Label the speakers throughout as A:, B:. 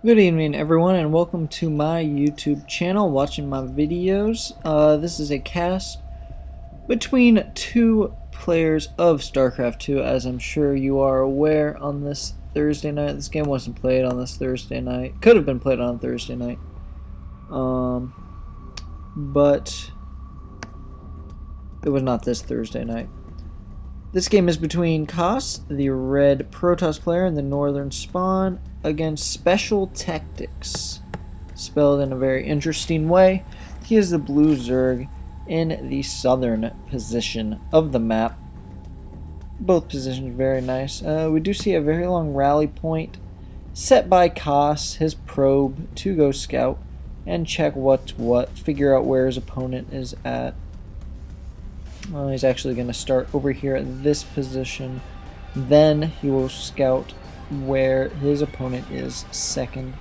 A: Good evening everyone and welcome to my YouTube channel watching my videos. This is a cast between two players of StarCraft 2, as I'm sure you are aware, on this Thursday night. This game wasn't played on this Thursday night. Could have been played on Thursday night. But it was not this Thursday night. This game is between Kos, the red Protoss player in the northern spawn, against SpeshlTectix, spelled in a very interesting way. He is the blue Zerg in the southern position of the map. Both positions very nice. We do see a very long rally point set by Kos, his probe, to go scout and check what's what, figure out where his opponent is at. He's actually going to start over here at this position. Then he will scout where his opponent is second.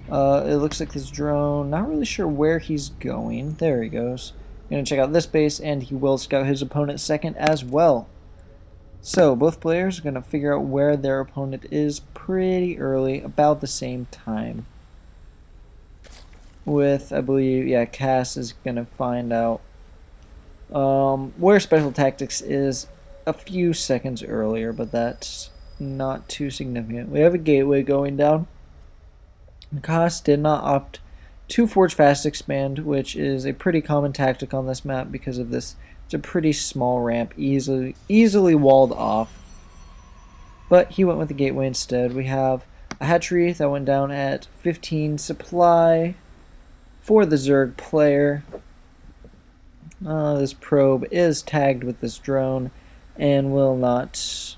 A: It looks like this drone, not really sure where he's going. There he goes. Going to check out this base, and he will scout his opponent second as well. So both players are going to figure out where their opponent is pretty early, about the same time. With, I believe, yeah, Cass is going to find out where SpeshlTectix is a few seconds earlier, but that's not too significant. We have a gateway going down. Kos did not opt to Forge Fast Expand, which is a pretty common tactic on this map because of this. It's a pretty small ramp, easily walled off. But he went with the gateway instead. We have a hatchery that went down at 15 supply for the Zerg player. This probe is tagged with this drone and will not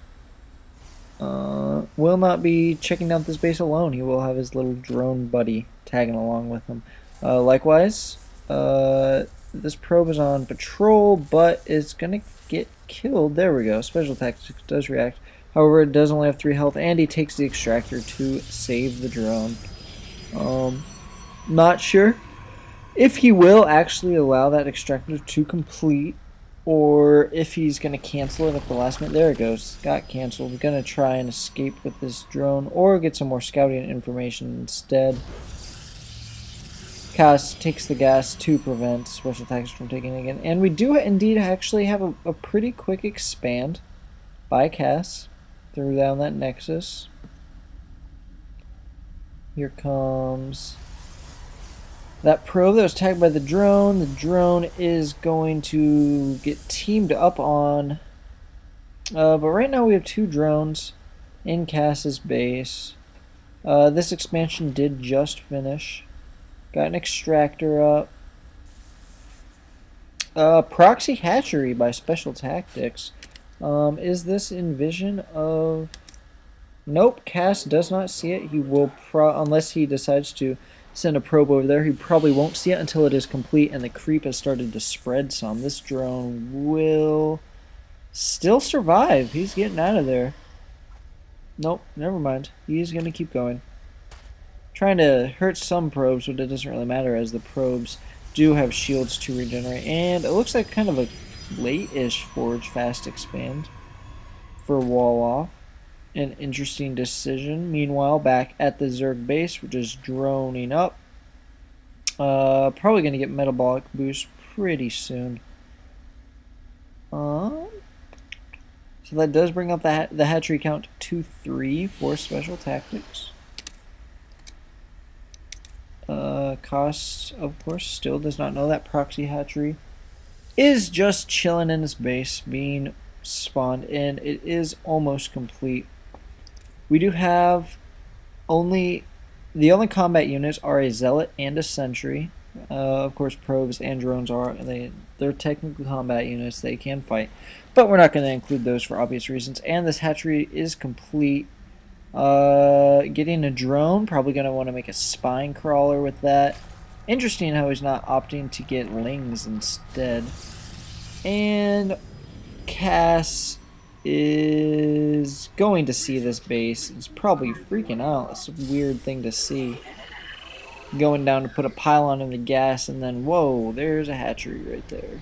A: be checking out this base alone. He will have his little drone buddy tagging along with him. Likewise, this probe is on patrol, but it's gonna get killed. There we go. SpeshlTectix does react. However, it does only have 3 health, and he takes the extractor to save the drone. Not sure if he will actually allow that extractor to complete, or if he's going to cancel it at the last minute. There it goes. Got canceled. We're going to try and escape with this drone, or get some more scouting information instead. Kos takes the gas to prevent SpeshlTectix from taking it again. And we do indeed actually have a pretty quick expand by Kos through down that nexus. Here comes that probe that was tagged by the drone. The drone is going to get teamed up on. But right now we have 2 drones in Kos's base. This expansion did just finish. Got an extractor up. Proxy hatchery by SpeshlTectix. Is this in vision of... Nope, Kos does not see it. He will, unless he decides to send a probe over there. He probably won't see it until it is complete and the creep has started to spread some. This drone will still survive. He's getting out of there. Nope, never mind. He's going to keep going. Trying to hurt some probes, but it doesn't really matter as the probes do have shields to regenerate. And it looks like kind of a late-ish Forge Fast Expand for wall off. An interesting decision. Meanwhile, back at the Zerg base, we're just droning up. Probably going to get metabolic boost pretty soon. So that does bring up the hatchery count to 3 for SpeshlTectix. Kos, of course, still does not know that proxy hatchery is just chilling in his base, being spawned in. It is almost complete. We do have the only combat units are a zealot and a sentry. Of course, probes and drones they're technically combat units. They can fight, but we're not going to include those for obvious reasons. And this hatchery is complete. Getting a drone, probably going to want to make a spine crawler with that. Interesting how he's not opting to get lings instead. And Kos is going to see this base. It's probably freaking out. It's a weird thing to see. Going down to put a pylon in the gas, and then whoa, there's a hatchery right there.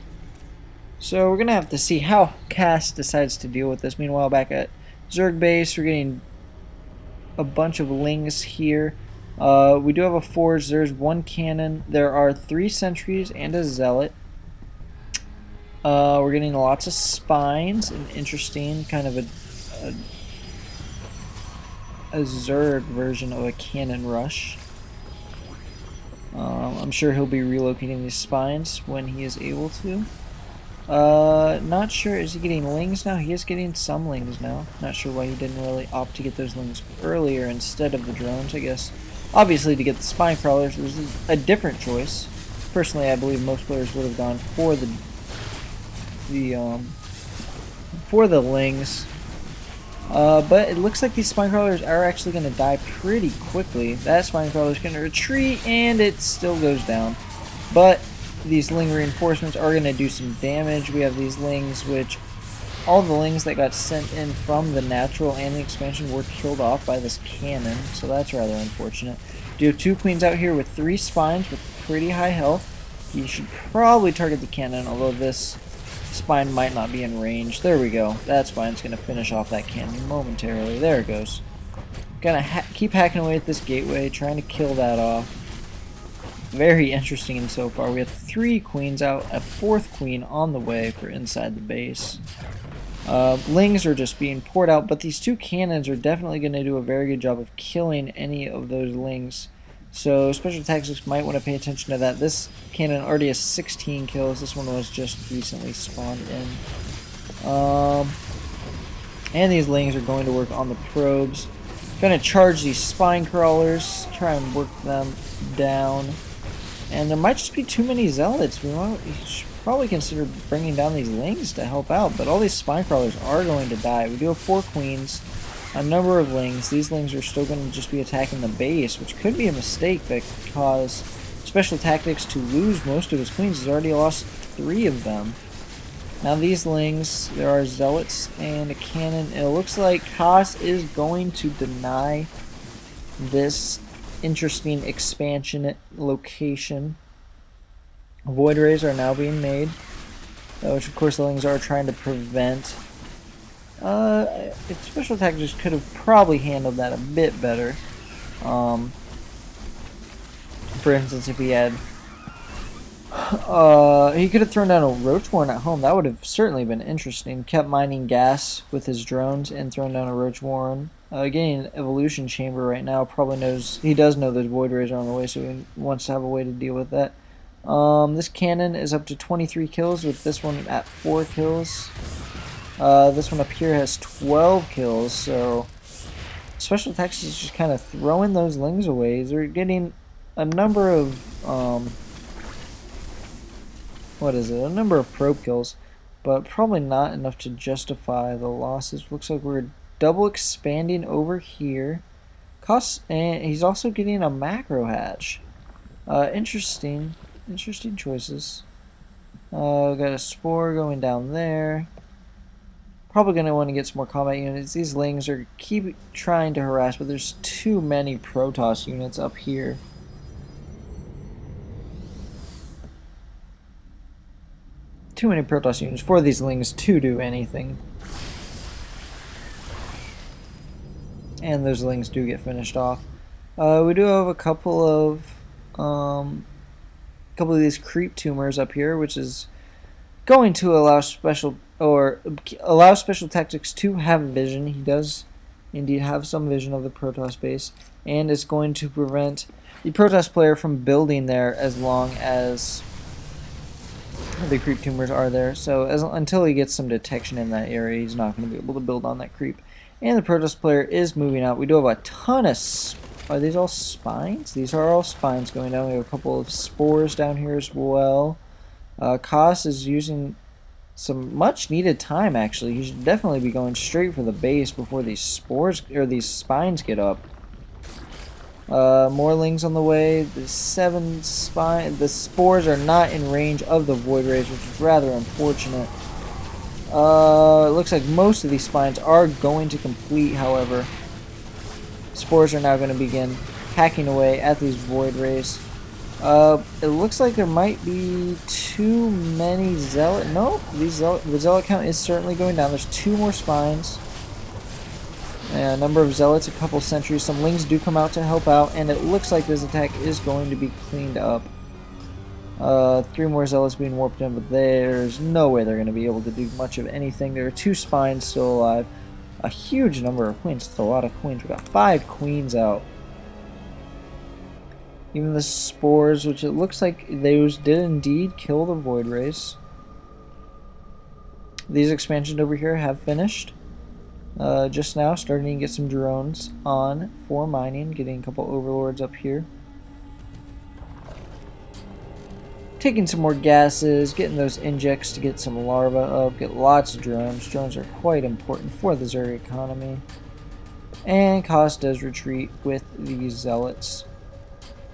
A: So we're gonna have to see how Kos decides to deal with this. Meanwhile, back at Zerg base, we're getting a bunch of lings here. We do have a forge. There's one cannon. There are 3 sentries and a zealot. We're getting lots of spines. An interesting kind of a Zerg version of a cannon rush. I'm sure he'll be relocating these spines when he is able to. Not sure, is he getting lings now? He is getting some lings now. Not sure why he didn't really opt to get those lings earlier instead of the drones, I guess. Obviously, to get the spine crawlers was a different choice. Personally, I believe most players would have gone for the lings. But it looks like these spine crawlers are actually going to die pretty quickly. That spine crawler is going to retreat, and it still goes down. But these ling reinforcements are going to do some damage. We have these lings, which all the lings that got sent in from the natural and the expansion were killed off by this cannon, so that's rather unfortunate. Do have 2 queens out here with 3 spines with pretty high health. You should probably target the cannon, although this spine might not be in range. There we go. That spine's going to finish off that cannon momentarily. There it goes. Gonna keep hacking away at this gateway, trying to kill that off. Very interesting so far. We have 3 queens out, a 4th queen on the way for inside the base. Lings are just being poured out, but these 2 cannons are definitely going to do a very good job of killing any of those lings. So SpeshlTectix might want to pay attention to that. This cannon already has 16 kills. This one was just recently spawned in. And these lings are going to work on the probes. Going to charge these spine crawlers, try and work them down. And there might just be too many zealots. We should probably consider bringing down these lings to help out, but all these spine crawlers are going to die. We do have 4 queens, a number of lings. These lings are still going to just be attacking the base, which could be a mistake that could cause SpeshlTectix to lose most of his queens. He's already lost 3 of them. Now these lings, there are zealots and a cannon. It looks like Haas is going to deny this interesting expansion location. Void rays are now being made, which of course the lings are trying to prevent. If SpeshlTectix could have probably handled that a bit better. For instance, if he had he could have thrown down a roach warren at home. That would have certainly been interesting. Kept mining gas with his drones and thrown down a roach warren. Getting an evolution chamber right now, probably knows, he does know those void rays are on the way, so he wants to have a way to deal with that. This cannon is up to 23 kills, with this one at 4 kills. This one up here has 12 kills, so SpeshlTectix is just kind of throwing those lings away. They're getting a number of a number of probe kills, but probably not enough to justify the losses. Looks like we're double expanding over here. And he's also getting a macro hatch. Interesting choices. Got a spore going down there. Probably going to want to get some more combat units. These lings are keep trying to harass, but there's too many Protoss units up here. Too many Protoss units for these lings to do anything. And those lings do get finished off. We do have a couple of these creep tumors up here, which is going to allow SpeshlTectix to have vision. He does indeed have some vision of the Protoss base, and is going to prevent the Protoss player from building there as long as the creep tumors are there. So until he gets some detection in that area, he's not going to be able to build on that creep. And the Protoss player is moving out. We do have a ton of... Are these all spines? These are all spines going down. We have a couple of spores down here as well. Kos is using some much needed time, actually. He should definitely be going straight for the base before these spores or these spines get up. More lings on the way. The 7 spine. The spores are not in range of the void rays, which is rather unfortunate. It looks like most of these spines are going to complete, however. Spores are now going to begin hacking away at these void rays. It looks like there might be too many zealot. No, the zealot count is certainly going down. There's 2 more spines. A number of zealots, a couple sentries, some lings do come out to help out, and it looks like this attack is going to be cleaned up. 3 more zealots being warped in, but there's no way they're going to be able to do much of anything. There are 2 spines still alive. A huge number of queens. That's a lot of queens. We got 5 queens out. Even the spores, which it looks like those did indeed kill the void race. These expansions over here have finished. Just now, starting to get some drones on for mining, getting a couple overlords up here. Taking some more gases, getting those injects to get some larvae up, get lots of drones. Drones are quite important for the Zerg economy. And Kos does retreat with these zealots.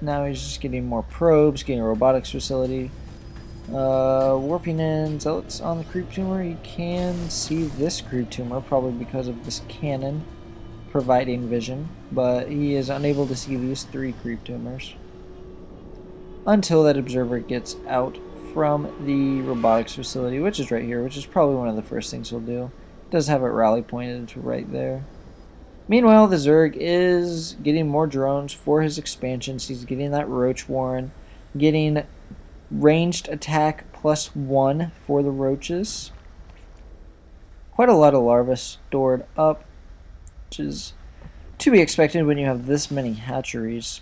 A: Now he's just getting more probes, getting a robotics facility. Warping in zealots on the creep tumor. You can see this creep tumor, probably because of this cannon providing vision, but he is unable to see these 3 creep tumors until that observer gets out from the robotics facility, which is right here, which is probably one of the first things he'll do. It does have a rally pointed to right there. Meanwhile, the Zerg is getting more drones for his expansions. He's getting that Roach Warren, getting ranged attack +1 for the roaches. Quite a lot of larvae stored up, which is to be expected when you have this many hatcheries.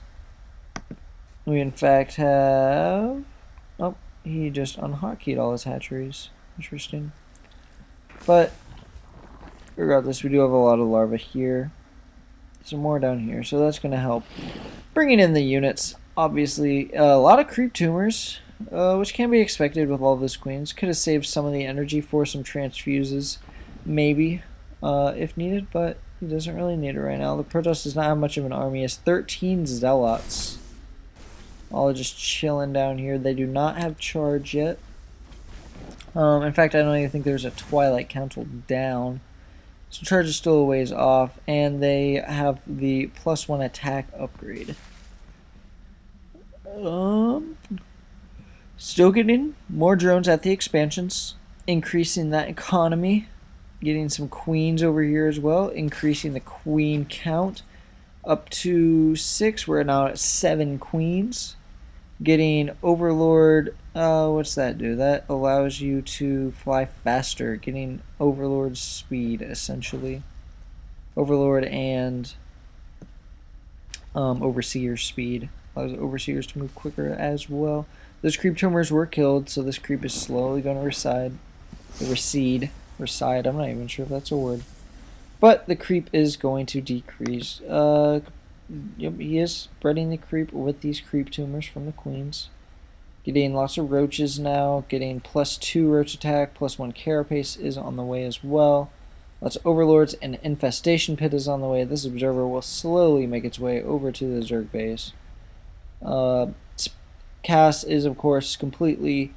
A: We in fact have... Oh, he just unhotkeyed all his hatcheries. Interesting. But regardless, we do have a lot of larvae here. Some more down here, so that's going to help. Bringing in the units, obviously, a lot of creep tumors, which can be expected with all those queens. Could have saved some of the energy for some transfuses, maybe, if needed, but he doesn't really need it right now. The Protoss does not have much of an army. He has 13 zealots. All just chilling down here. They do not have charge yet. In fact, I don't even think there's a Twilight Council down. So charge is still a ways off, and they have the +1 attack upgrade. Still getting more drones at the expansions, increasing that economy, getting some queens over here as well, increasing the queen count up to 6. We're now at 7 queens. Getting Overlord, what's that do? That allows you to fly faster, getting Overlord speed, essentially. Overlord and Overseer speed. Allows Overseers to move quicker as well. Those creep tumors were killed, so this creep is slowly going to recede. I'm not even sure if that's a word. But the creep is going to decrease. Yep, he is spreading the creep with these creep tumors from the queens. Getting lots of roaches now. Getting +2 roach attack, +1 carapace is on the way as well. Lots of overlords and infestation pit is on the way. This observer will slowly make its way over to the Zerg base. Cass is, of course, completely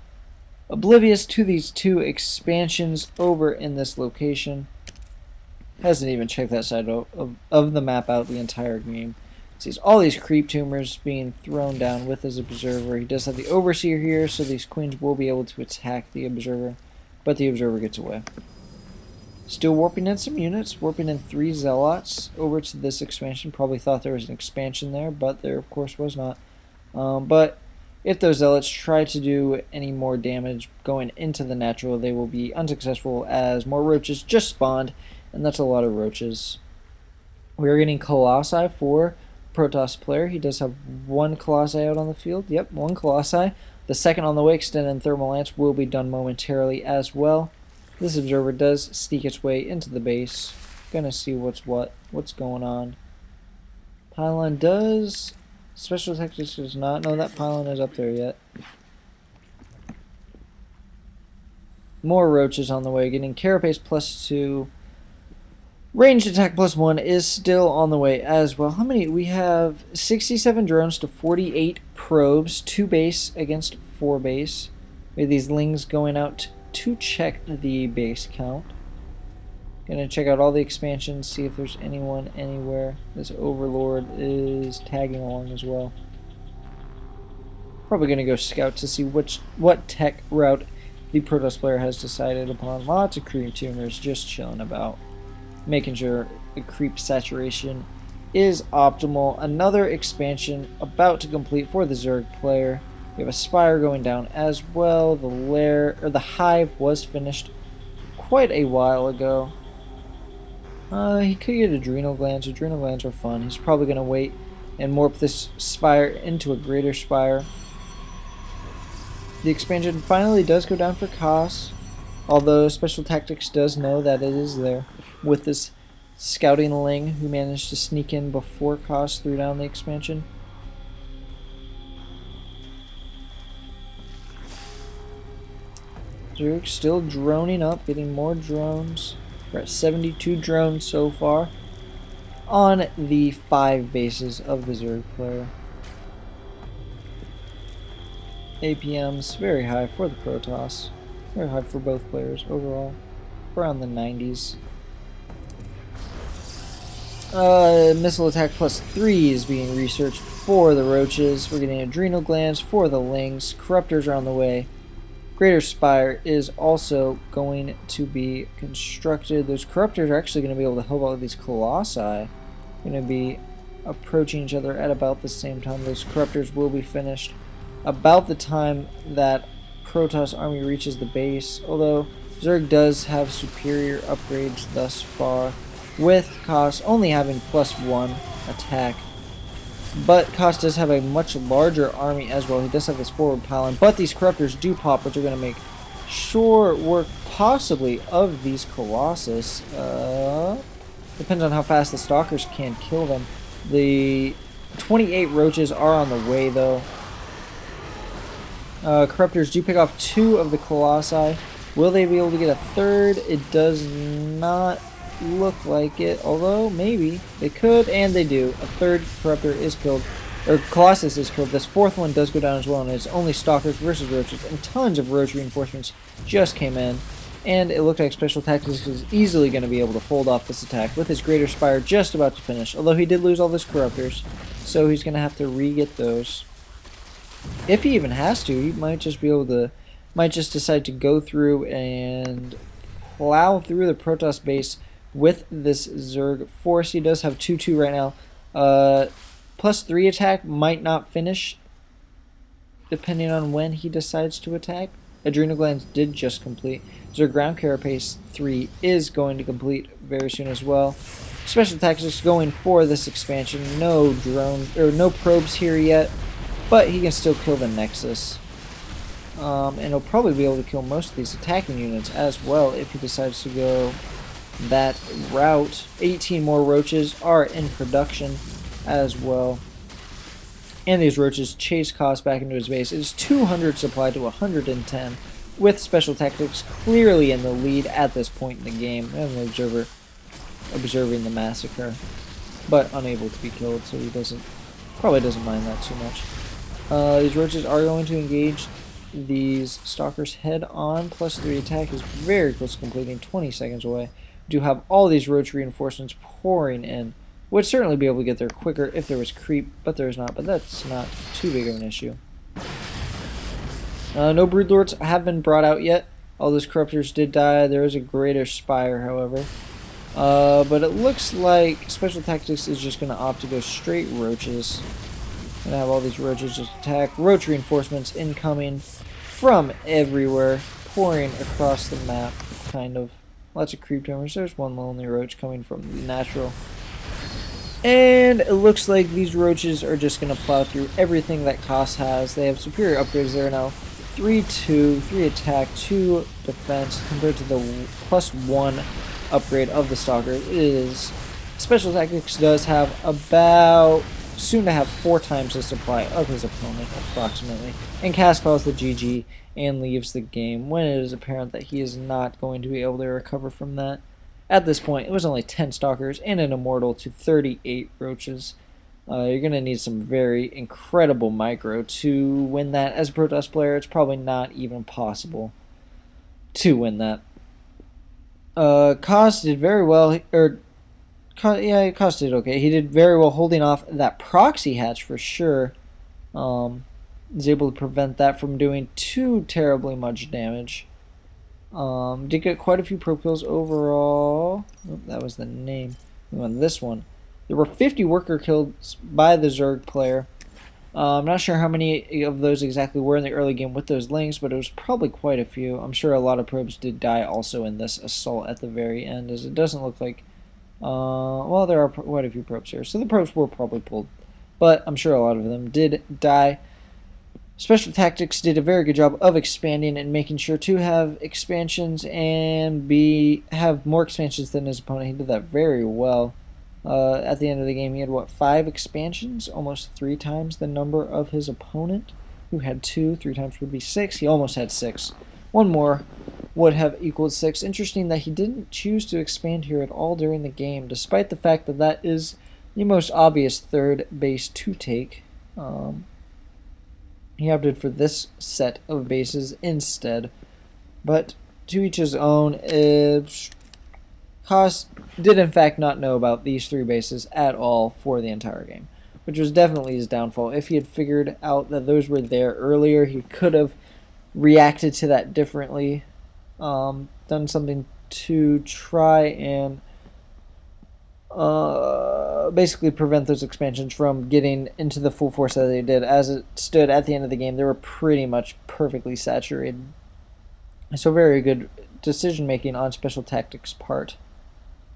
A: oblivious to these 2 expansions over in this location. Hasn't even checked that side of the map out the entire game. Sees all these creep tumors being thrown down with his observer. He does have the overseer here, so these queens will be able to attack the observer, but the observer gets away. Still warping in some units, warping in 3 zealots over to this expansion. Probably thought there was an expansion there, but there of course was not. But if those zealots try to do any more damage going into the natural, they will be unsuccessful as more roaches just spawned. And that's a lot of roaches. We are getting Colossi for Protoss player. He does have 1 Colossi out on the field. Yep, 1 Colossi. The second on the way, extended thermal lance, will be done momentarily as well. This observer does sneak its way into the base. Gonna see what's going on. Pylon does. SpeshlTectix does not. No, that pylon is up there yet. More roaches on the way. Getting carapace +2. Ranged attack +1 is still on the way as well. How many? We have 67 drones to 48 probes. 2 base against 4 base. We have these lings going out to check the base count. Gonna check out all the expansions, see if there's anyone anywhere. This overlord is tagging along as well. Probably gonna go scout to see what tech route the Protoss player has decided upon. Lots of creep tumors just chilling about. making sure the creep saturation is optimal. Another expansion about to complete for the Zerg player. We have a spire going down as well. The lair, or the hive, was finished quite a while ago. He could get adrenal glands. Adrenal glands are fun. He's probably going to wait and morph this spire into a greater spire. The expansion finally does go down for cost, although SpeshlTectix does know that it is there with this scouting Ling who managed to sneak in before cost threw down the expansion. Zerg still droning up, getting more drones. We're at 72 drones so far on the 5 bases of the Zerg player. APM's very high for the Protoss. Very high for both players overall. Around the 90s. Missile attack +3 is being researched for the roaches. We're getting adrenal glands for the lings. Corruptors are on the way. Greater Spire is also going to be constructed. Those corruptors are actually going to be able to help out with these colossi. Going to be approaching each other at about the same time. Those corruptors will be finished about the time that Protoss army reaches the base, although Zerg does have superior upgrades thus far, with Koss only having +1 attack. But Koss does have a much larger army as well. He does have this forward pylon, but these corruptors do pop, which are going to make short work possibly of these Colossus. Depends on how fast the Stalkers can kill them. The 28 roaches are on the way though. Corruptors do pick off 2 of the Colossi. Will they be able to get a third? It does not look like it, although maybe they could, and they do. A third Corruptor is killed, or Colossus is killed. This 4th one does go down as well, and it's only Stalkers versus Roaches, and tons of Roach reinforcements just came in, and it looked like SpeshlTectix was easily going to be able to hold off this attack with his Greater Spire just about to finish, although he did lose all those Corruptors, so he's going to have to re-get those. If he even has to, he might just be able to, might just decide to go through and plow through the Protoss base with this Zerg force. He does have 2/2 right now. +3 attack might not finish depending on when he decides to attack. Adrenal glands did just complete. Zerg ground carapace 3 is going to complete very soon as well. SpeshlTectix going for this expansion. No drone or no probes here yet, but he can still kill the Nexus. And he'll probably be able to kill most of these attacking units as well if he decides to go that route. 18 more roaches are in production as well. And these roaches chase Koss back into his base. It is 200 supply to 110, with SpeshlTectix clearly in the lead at this point in the game. And the observer observing the massacre, but unable to be killed, so he probably doesn't mind that too much. These roaches are going to engage these Stalkers head on. +3 attack is very close to completing, 20 seconds away. Do have all these roach reinforcements pouring in. Would certainly be able to get there quicker if there was creep, but there's not. But that's not too big of an issue. No Broodlords have been brought out yet. All those Corruptors did die. There is a Greater Spire, however. But it looks like SpeshlTectix is just going to opt to go straight roaches. Going to have all these roaches just attack. Roach reinforcements incoming from everywhere, pouring across the map, kind of. Lots of creep tumors. There's one lonely roach coming from the natural. And it looks like these roaches are just going to plow through everything that Koss has. They have superior upgrades there now. 3/2, 3 attack, 2 defense, compared to the +1 upgrade of the Stalker. It is SpeshlTectix does have about soon to have 4 times the supply of his opponent, approximately. And Cass calls the GG and leaves the game when it is apparent that he is not going to be able to recover from that. At this point, it was only 10 Stalkers and an Immortal to 38 Roaches. You're going to need some very incredible micro to win that. As a Protoss player, it's probably not even possible to win that. Koss did very well, Koss did okay. He did very well holding off that proxy hatch for sure. He's able to prevent that from doing too terribly much damage. Did get quite a few pro kills overall. Oh, that was the name. On this one, there were 50 worker kills by the Zerg player. I'm not sure how many of those exactly were in the early game with those links, but it was probably quite a few. I'm sure a lot of probes did die also in this assault at the very end, as it doesn't look like... well, there are quite a few probes here, so the probes were probably pulled, but I'm sure a lot of them did die. SpeshlTectix did a very good job of expanding and making sure to have expansions and have more expansions than his opponent. He did that very well. At the end of the game, he had, what, 5 expansions? Almost 3 times the number of his opponent, who had 2. 3 times would be 6. He almost had 6. One more would have equaled 6. Interesting that he didn't choose to expand here at all during the game, despite the fact that that is the most obvious third base to take. He opted for this set of bases instead, but to each his own. Haas did in fact not know about these 3 bases at all for the entire game, which was definitely his downfall. If he had figured out that those were there earlier, he could have reacted to that differently, done something to try and basically prevent those expansions from getting into the full force that they did. As it stood at the end of the game, they were pretty much perfectly saturated. So very good decision making on SpeshlTectix' part.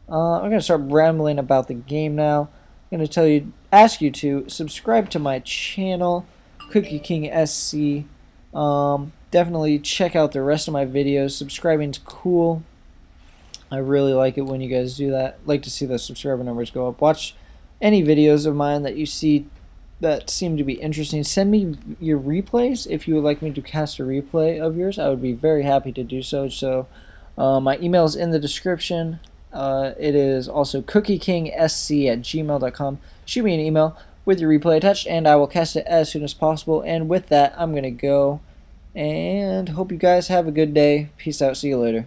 A: I'm going to start rambling about the game now. I'm going to ask you to subscribe to my channel, Cookie King SC. Definitely check out the rest of my videos. Subscribing's cool. I really like it when you guys do that. Like to see the subscriber numbers go up. Watch any videos of mine that you see that seem to be interesting. Send me your replays if you would like me to cast a replay of yours. I would be very happy to do so. So my email is in the description. It is also cookiekingsc@gmail.com. Shoot me an email with your replay attached, and I will cast it as soon as possible. And with that, I'm going to go, and hope you guys have a good day. Peace out. See you later.